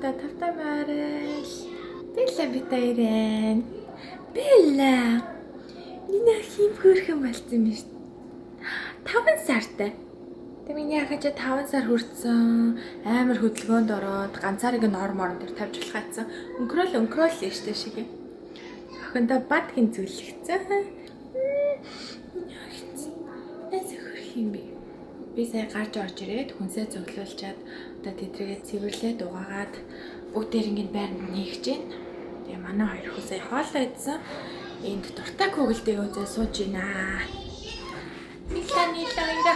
та тавтай морил. Бэлла битээрэн. Бэлла. Миний хим хөөрхөн болсон юм шүү. 5 сартай. Тэг миний ахаж 5 сар хүрсэн. Амар хөдөлгөөнд ороод ганцаарыг нормоор дээр тавьж болох гэсэн. Өнкрөл штэ шиг. Охиндоо бат хин зүлэгцэн. Эсэ хөрх юм бэ. Би сая гарч орж ирээд хүнсээ цоглуулчаад одоо тэдрээгээ цэвэрлээд угаагаад бүгдээр ингээд байранд нээгж гин. Тэгээ манай хоёр хөө сая хоолоо идсэн. Энд дуртай көгөлтэй үзээ сууж гинэ. Милани лайра.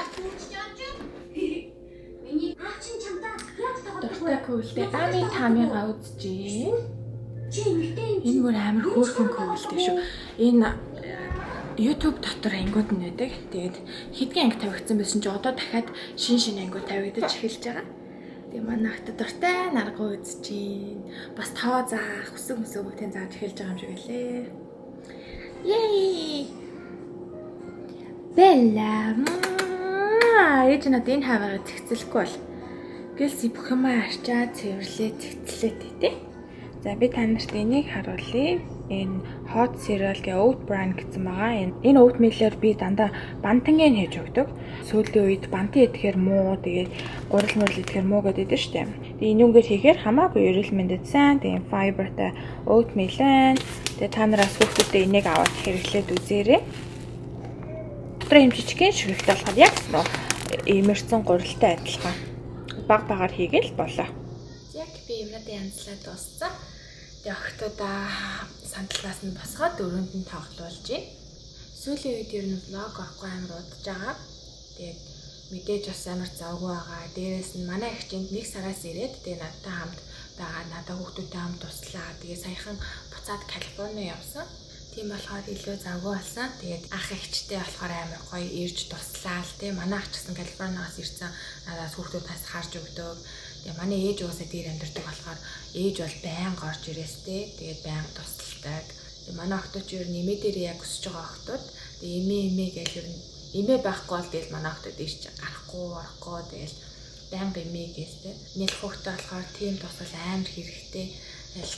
Миний аачин чамдаа яг дуртай көгөлтэй ами тамигаа үзчихээ. Энэ бүр амар хөөрхөн көгөлтэй шүү. Энэ YouTube дотор ангиуд нь байдаг. Тэгээд хэдхэн анги тавигдсан байсан ч одоо дахиад шин ангиуд тавигдаж эхэлж байгаа. Тэгээ манай хата дуртай наргуу үзэж гин. Бас тоо заах, хүсэг бүгдийн зааж эхэлж байгаа юм шиг байлээ. Yay! Bella. Ээж надад энэ хаваагаа зэгцэлэхгүй бол. Гэлс бүх юм арчаа цэвэрлээ зэгцлээ тий. За би та нарт энийг харуулъя. Энэ hot cereal гэ oat bran гэсэн байгаа. Энэ oat meal-ээр би дандаа бантангийн хийж өгдөг. Сүүлийн үед бантан идэхээр муу, тэгээд гурил мөрл идэхээр муу гэдэг нь шүү дээ. Тэгээд энүүгээр хийхээр хамаагүй эрүүл мэндэд сайн, тэгээд fiberтай oat meal байна. Тэгээд та нараас хүүхдүүдэд энийг аваад хэрэглээд үзээрэй. Дотор юм жижигхэн ширхэгтэй болохоор яг имэрсэн гурилтай адилхан. Багаар хийгээл болоо. Яг би юмнуудын янзлаа дууссан. Тэгээ охтуудаа сандалаас нь босгоод дөрөнд нь тоглуулж байна. Сүүлийн үед ер нь влог авахгүй амар удаж байгаа. Тэгээд мэдээж бас амар завгүй байгаа. Дээрээс нь манай эгчэнд 1 сараас ирээд тэгээ надтай хамт байгаа. Надаа хүүхдүүдтэй хамт туслаа. Тэгээ саяхан буцаад Калифорни явсан. Тийм болохоор илүү завгүй болсон. Тэгээд ах эгчтэй болохоор амар гоё ирж туслаа л тий. Манай ах ч гэсэн Калифорниас ирсэн. Надаас хүүхдүүдээс харж өгдөг. Тэгээ манай ээж уусаа дээр амьдардаг болохоор ээж бол байнга орж ирээстэй. Тэгээд байнга тусалдаг. Тэгээ манай охтууд ч ер нь эмээ дээр яг өсөж байгаа охтууд. Тэгээ эмээ гэж ер нь эмээ байхгүй бол тэгэл манай охтууд ийш гарахгүй тэгэл байнга эмээ гэстэй. Нэлэх хөхтэй болохоор тийм тусал амар хэрэгтэй.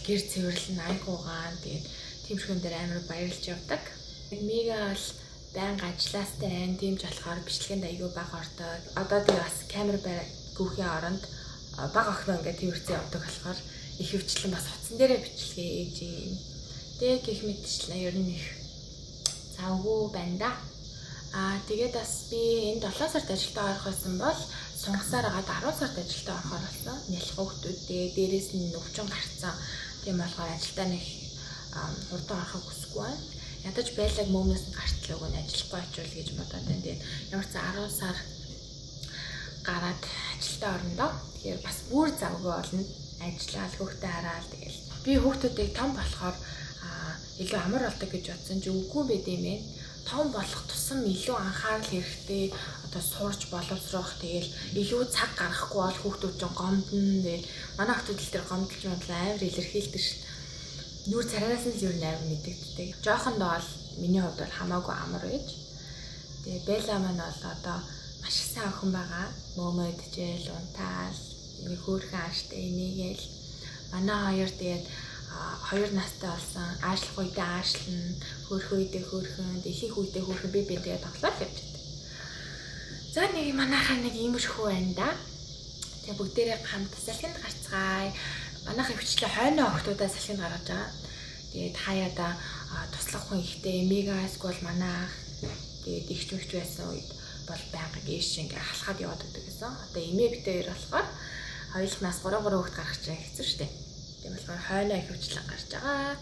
Гэр цэвэрлэн айгуугаан тэгээд тимшгэн дээр амар баярлж явдаг. Эмээгээ бол байнга ажилластай байна. Тиймж болохоор бичлэгэнд аягүй бага ордог. Одоо тэгээ бас камер гүүхийн оронд бага охин ингээд тэрвэрцэн явдаг болохоор их хөвчлэн бас утсан дээрээ бичлэгээ ээж юм. Тэгээ гэх мэтчлэн ер нь их завгүй байна да. Тэгээд бас би энэ 7 сард ажилдаа орох байсан бол сунгасаар агаад 10 сард ажилдаа орохоор болсон. Нялх хүүхдүүдээ дээрээс нь өвчин гарцсан. Тийм болохоор ажилдаа нэг хурдан орохыг хүсэхгүй байна. Ядаж байлаг мөмнөөс нь гартлаг өгөн ажиллахгүй очивол гэж бодоод байна. Тэгээд ямар ч 10 сар гараад ажилдаа орондоо. Тэгэхээр бас бүр завгүй болно. Ажиллаад хүүхдээ хараад тэгэл. Би хүүхдүүдийг том болохоор илүү амар болдог гэж бодсон чи үгүй байд юм ээ. Том болох тусам илүү анхаарал хэрэгтэй. Одоо сурж боловсрох тэгэл илүү цаг гаргахгүй бол хүүхдүүд ч гомдно. Тэгэл манай хүүхдүүд л тэр гомдолж бодлоо амар илэрхийлдэг шин. Нүур царайнаас нь л юу нээр мэддэгддэг. Жоохондоо бол миний хувьд бол хамаагүй амар байж. Тэгээ Белла маань бол одоо маш их сайн охин байгаа. Мөөмөджээл унтаал нэг хөөрхөн ааштай энийгээл манай хоёр тэгээд 2 настай болсон. Аашлах үедээ аашлна, хөөрхөн үедээ хөөрхөн, ихэнх үедээ хөөрхөн би тэгээд тоглоод явж байдаг. За нэг манайхаа нэг иймэрхүү байна да. Тэгээ бүгдээрээ хамт салхинд гарцгаая. Манайхаа хөвчлээ хойно охтуудаа салхинд гаргаж байгаа. Тэгээд хаяада туслах хүн ихтэй эмээгээ эсвэл манайх тэгээд ихч мэгч байсан үед бол байнга гээш ингээ халахад яваад өгдөг гэсэн. Одоо эмээ битээр болохоор хоёулнаас 3 хүүхэд гаргаж байгаа хэцүү шүү дээ. Тийм болохоор хойно их хөвчлэн гарч байгаа.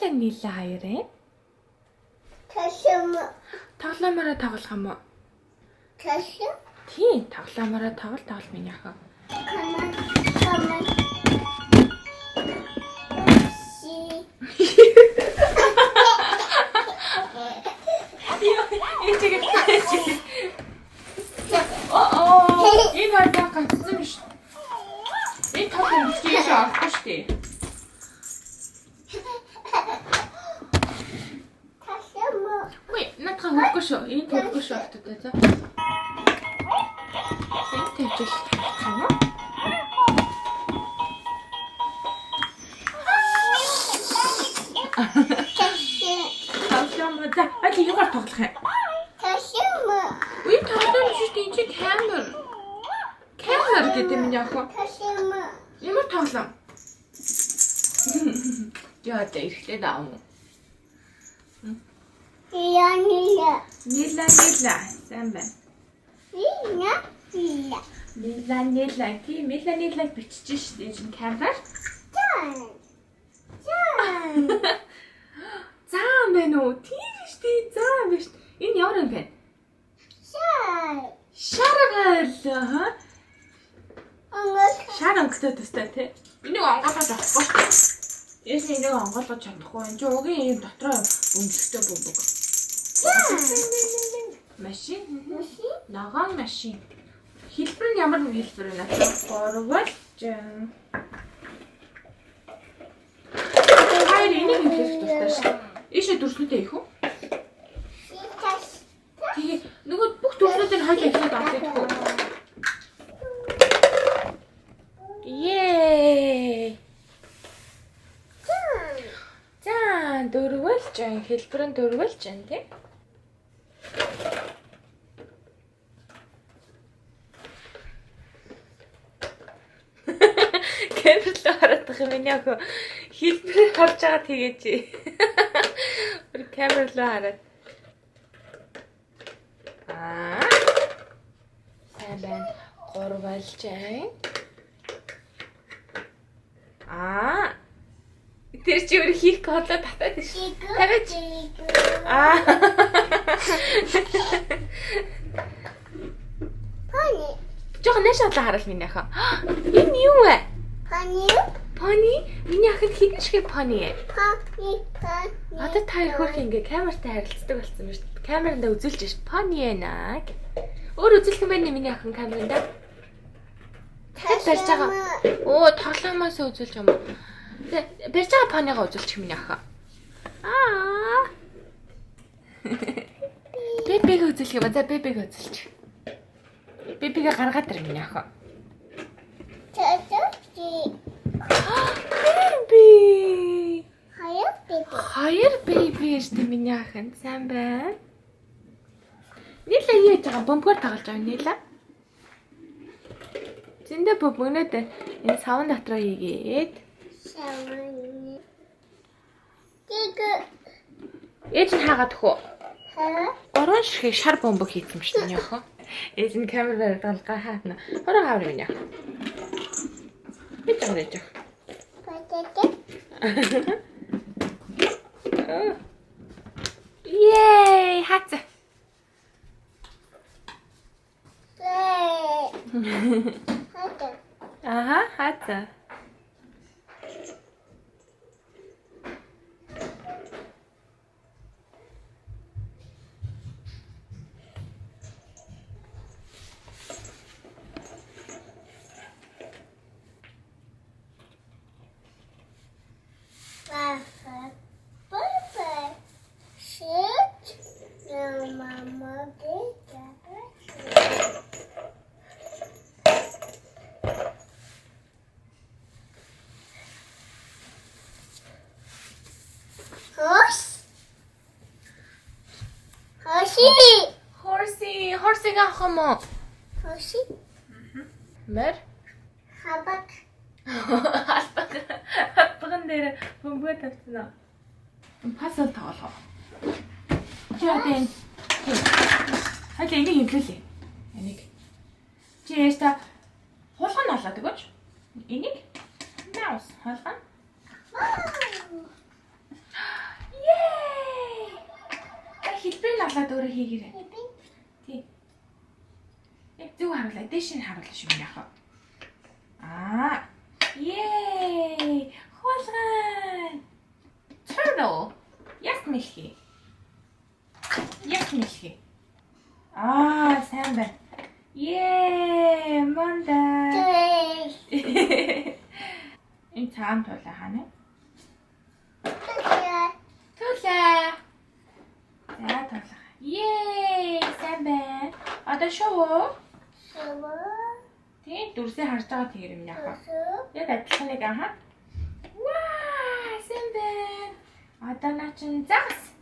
Нийлээ хоёрын. Ташим. Тоглоомороо тоглох юм уу? Ташим. Тийм, тоглоомороо тоглол миний охин. Каман. Энэ хатаа ганцсан биш. Энэ тоо хэмжиж авахгүй шүү дээ. Ой, надад хөрөхгүй шүү. Энэ хөрөхгүй шүү автодаа за. Энд тавьчих юм уу? Тоглоом за. Али юугаар тоглох юм? Ташим. Үе тоглоом шүү дээ. Энд камер. Камер гэдэг миний охин. Ташим. Ямар тоглоом? Яа дэ ихтэй даав уу? Ниля. Нийла. Сайн байна. Нийла. Тийм Нийла бичиж шүү дээ. Энэ камераар. Заа мэн үү? Тийм шүү дээ. Заа биш. Энэ ямар юм бэ? Шаргал. Шар өнгөтэй төстэй тий. Энийг онгоолгож авахгүй шүү дээ. Эс энийг онгоолгож чадахгүй. Энд чинь угийн юм дотроо бөмбөгтэй бөмбөг. Машин. Ногоон машин. Хэлбэр нь ямар нэг хэлбэр вэ? Гурвалж. Хайр энийг хэлэх дуртай шүү. Ийшээ дүрслүүдээ их үү? Тэгээ нөгөө бүх дүрслүүдийг хоёул ихлээд авчихгүй. Yay! За, дөрвөлж хэлбэр нь дөрвөлж байна тий. Камерлоо хараадах юм яа гоо. Хэлбэрийг харж байгаа тэгээч. Бүр камерлоо хараад. Сайн байна. Гурвалж тэр чи өөр хийх кодлоо татаад шүү. Тавиач. Пони. Жохо нэшаалаа харуул миний охин. Энэ юу вэ? Пони? Миний охин хідэн шиг пони. Одоо та хөрх ингээ камертай харилцдаг болсон биз дээ. Камеранда үзүүлж ш. Пони ээ. Өөр үзүүлэх юм байна миний охин камеранда. Барьж байгаа. Оо, тоглоомоос үзүүлж юм уу? Барьж байгаа понигаа үзүүлчих миний охин. Бебиг үзүүлэх юм. За бебиг үзүүлчих. Бебигээ гаргаад ир миний охин. Беби. Хоёр беби шүү дээ миний охин. Сайн байна. Нийла яаж байгаа бөмбөгөөр тоглож байгаа Нийла. Зэндэ бөмбөгнөд энэ савн дотроо хийгээд. Ээж нь хаагаад өхөө. Орон шиг шар бөмбөг хийсэн юм шүү дээ охин. Ээж нь камераар далгаа хаана. Хороо хавар минь яах. Битэрэж. Yay! Хац. Хац. Хорсыг авах юм уу? Хорси? Мэр? Хабак. Хабаган дээр бөмбөг тавьсан аа. Пасал тоглох. Чиадэн. Хайлаа энийг хэмлүүлээ. Энийг. Чи яста хулгай нь олоод өгөөч. Энийг. Наус хулгай. Хэлбэрийг аваад өөрөө хийгээрэй. Тий. Яг зүг харуулаа. Дээш нь харуулаа шүү яах вэ? Yay! Хулгай! Turtle! Яг мэлхий. Сайн байна. Yay! Монда. Энэ цаан туулаа хаана? Туулаа. За туулаа. Yay! Сайн байна. Одоо шоу. Тий, дүрсээ харж байгаа тэр юм яах вэ? Яг адилхан нэг Ваа, сайн байна. Одоо наа чин загас.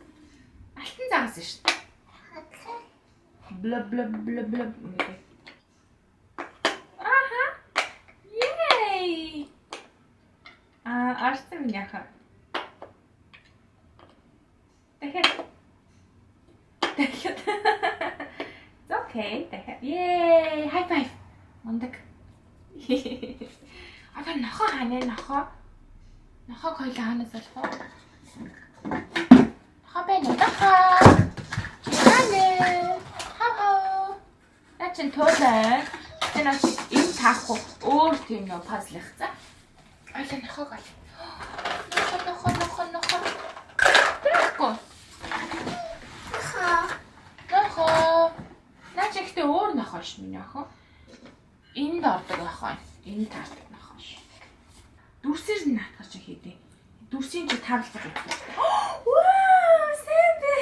Алтан загас шүү дээ. Блэ. Yay! Арсан яах вэ? Дахиад. It's okay. Yay! High five. Мондаг. Одоо нохоо хаана нохоо? Нохоо хоёлаа хаанаас олох вэ? Нохоо байна уу? Нохоо. Хаа. Начин тоолаа. Тэнач энэ таахгүй өөр тийм нөө пазл их за. Ойлоо нохоог ол. Нохоо. Тэрхүү. Нохоо. Наач ихтэй өөр нохоо ш минь охоо. Энд ордог нохоо. Энэ таардаг нохоо ш. Дүрсээр нь наатгаж хийдэ. Дүрсийн чи таарлах гэдэг. Вау, сэндэ.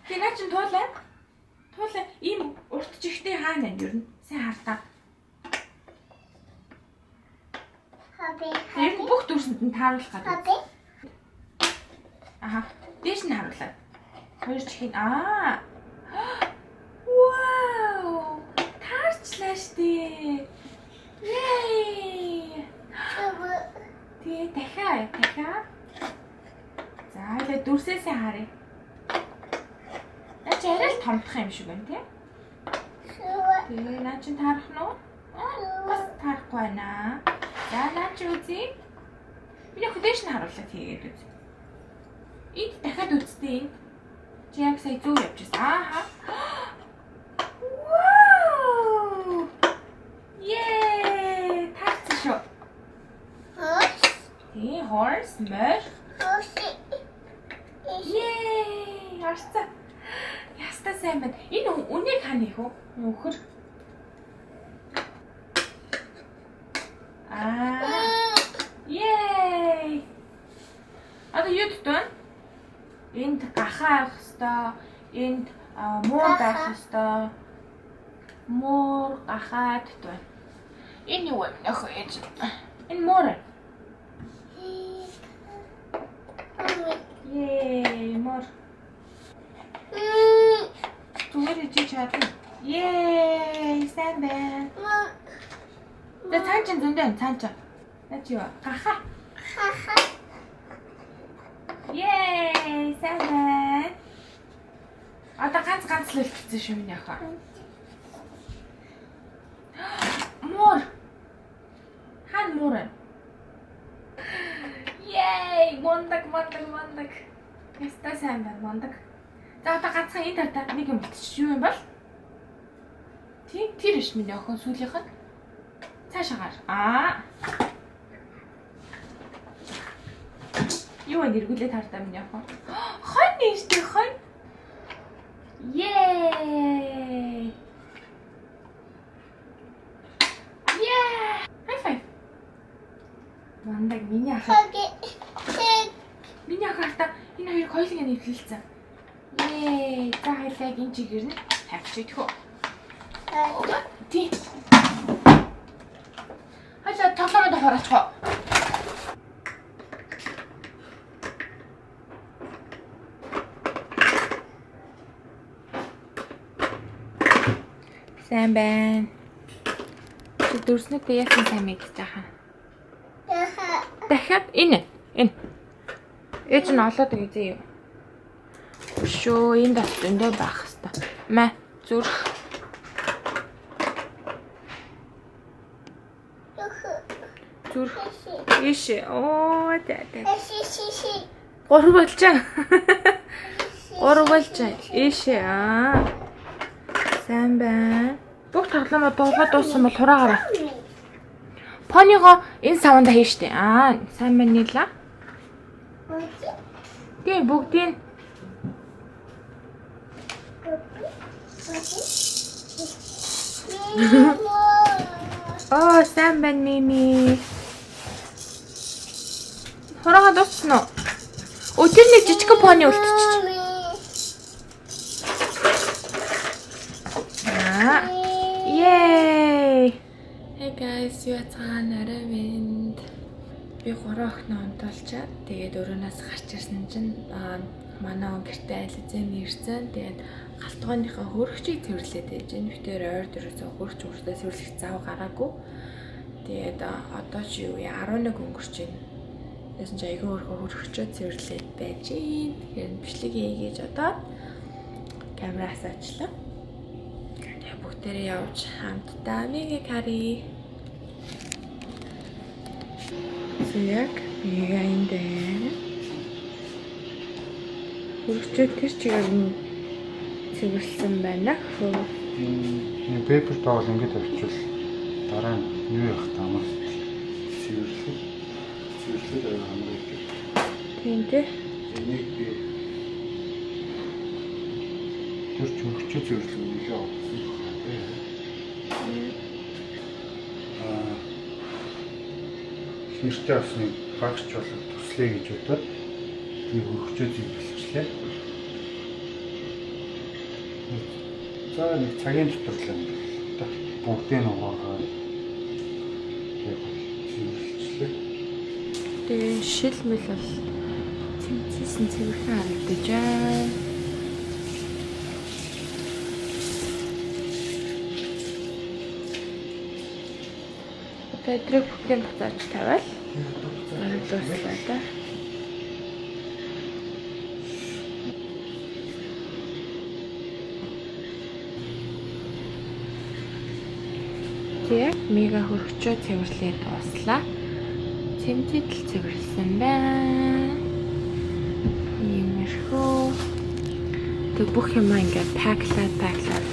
Тэнач туулаа. Ийм урт чихтэй хаана юм ер нь? Сайн хартаа. Тэр бүх дүрсэнд нь тааруулах гэдэг. Дээш нь харуулаа. Хоёр чихийн Вау! Таарчлаа штэ. Yay! Тий, дахиад. За, ఇలా дүрсээсээ харъя. Наач арай л томдох юм шиг байна тий? Тэгээ, наач таарах нь уу? Бас таарахгүй байна. За, наач үзье. Миний хөдөөш нь харуулаад хийгээд үз. Энд дахиад үзтээ энд. Чи яг сая зүү явж байсан. Вау! Yay! Таарсан шүү. Тий, horse, мөр. Yay! Арцаа. Яста сайн байна. Энэ үнийг хаана их вэ? Нөхөр. Yay! Одоо юу дутвэ? Энд гахаа авах ёстой. Энд муур авах ёстой. Муур гахаа дутвэ. Энэ юу вэ? Нөхөө ээж. Энэ муур. Yay! Муур. Зүгээр чи чадна. Yay! Сайн байна. За цаанчин зөндөө цаанчин. Наач юу? Гахаа. Yay! Сайн байна. Одоо ганц л үлдсэн шүү минь яхаа. Муур. Хан муур. Yay! Мондаг. Яста сайн байна мондаг. За одоо ганцхан энэ тартаа нэг юм битчих юу юм бол? Тий, тэр ш минь охин сүүлийнх нь. Цаашаа гар. Юу нэргүүлээ тартаа минь охин. Хон нэртэй хон. Yay! High five. Мондаг миний ахаа. Миний ахаа энэ хоёр хоёулаа нэвлэлцэн. Yay! За хоёлаа энэ чигээр нь тавьчих идэх үү? Тий. Хажаа тоглоомод хараачих уу? Сайн байна. Чи дүрснэд яасан сайн мэдэж байгаа. Дахиад энэ. Ээж нь олоод өгье юу? Шөө энэ бас зөндөө байх хэвээр. Мэ зүрх. Иш. Оо тэ. Гурав болчаа. Урвалж ийшээ. Сайн байна. Бүх тоглоомоо дуулаад дууссан бол хураагараа. Пониго энэ саванда хийн штэ. Сайн байна Нийла. Тий бүгдийн сайн байна Мими. Хураагаа дууссан уу? Өдөр нэг жижиг пони үлдчихэж. Yay! Hey guys, юу цаана аравинд. Би 3 охиноо онтолчаад тэгээд өрөөнөөс гарч ирсэн чинь манай он гэртээ айлзэн ирсэн. Тэгээд галтгооныхоо хөрөгчийг цэвэрлээд байж энэ битээр ойр дөрөөсөө хөрөгч өртөө цэвэрлэх зав гараагүй. Тэгээд одоо ч юу 11 өнгөрч байна. Тэсэн чи айгүй өөрхөө хөрөгчөө цэвэрлээд байж гин. Тэгэхээр бичлэг хийгээж одоо камераас очлоо. Тэгээд бүгдээрээ явж хамтдаа мигээ кари. Яг мигээ эндэ. Хөрөгчөө тэр чигээр нь цэвэрлсэн байна хөө. Энэ пепер тоол ингэж авчвал дараа нь юу явах таамаас цэвэрлэх хамгийн их. Тийм дээ. Энийг би тэр чөлгчөө цэвэрлэх нөлөө авсан. Нэртэй авсныг багч болоод туслая гэж бодоод би хөргөчөө цэвэрлэжлээ. За нэг цагийн дотор л юм. Бүгдийг нь угаагаад цэвэрлэжлээ. Тэгээ шил мэл бол цэвэрсэн цэвэрхэн харагдаж байна. Тэдрэг бүгдийг буцааж тавиал. Дуслаа да. Тэгээ мега хөргөчөө цэвэрлээд дуслаа. Тэмцэл цэвэрлсэн байна. Иймэрхүү. Тэг бүх юм ингээд паклаад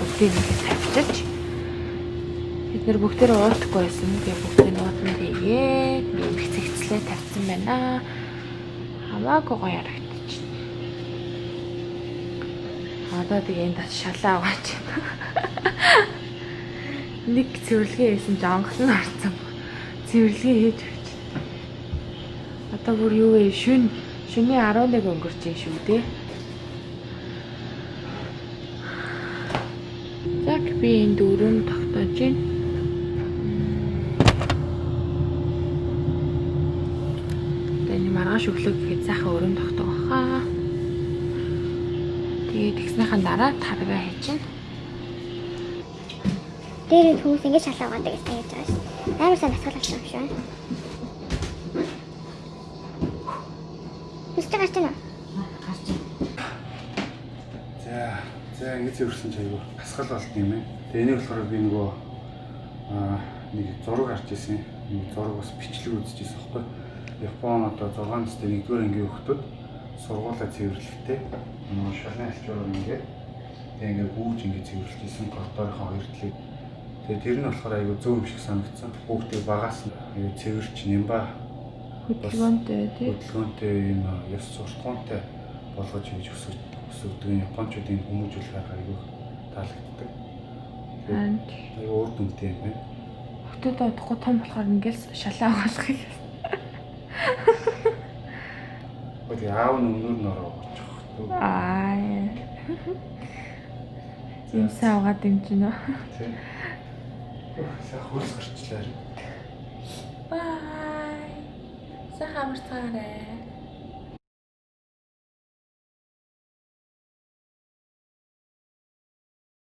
бүгдийг ингээд тавьчих. Бид нэр бүгдээрээ уутахгүй байсан. Тэгээ бүгдийг уутанд хийгээд нэмэх цэгцлээ тавьсан байна. Хамаагүй гоё харагдаж байна. Одоо тэгээ энэ тас шалаа аваач. Нэг цэвэрлэгээ хийсэн ч онгоцон орсон. Цэвэрлэгээ хийж өгч. Одоо бүр юу вэ? Шөнийн 11 өнгөрч юм шүү дээ. Яг би энэ дөрөв тогтоож байна. Маргааш өглөө гэхэд сайхан өрөөнд тогтоох хаа. Тэгээд тэгснийхэн дараа таргаа хийчихнэ. Дээрээ хүмүүс ингэж шалгаагаад гэсэн гэж байгаа шүү. Амар сайн насгалж юм шүү. Үстэй гарч байна. Гарч. За ингэж цэвэрсэн ч аягүй хасгал болт юм байна. Тэгээ энийг болохоор би нөгөө нэг зураг харж ирсэн. Нэг зураг бас бичлэг үзчихсэн байхгүй. Япон одоо 6 настай 1-р ангийн хүүхдүүд сургуулаа цэвэрлэхтэй. Нөгөө шалын альчуур ингээд тэгээ ингээд гүүж ингээд цэвэрлэжсэн коридорынхоо хоёр талыг. Тэгээ тэр нь болохоор аягүй зөв юм шиг санагдсан. Хүүхдийг багаас нь аягүй цэвэрч нямба хөдөлгөөнтэй тий. Хөдөлгөөнтэй юм ёс суртахуунтай болгож хийж өсөж Япончуудын хүмүүжүүлэх аягүй таалагддаг. Тэгээ өөр дүнтэй юм байна. Хүүхдүүд удахгүй том болохоор ингээд шалаа авах юм. Өдөр аав нь өмнөр нь ороо очих. Ийм савгаад дэмжинэ. Тийм. Сайн хурц гарчлаа. Бай. Сайн хамарцгаарай.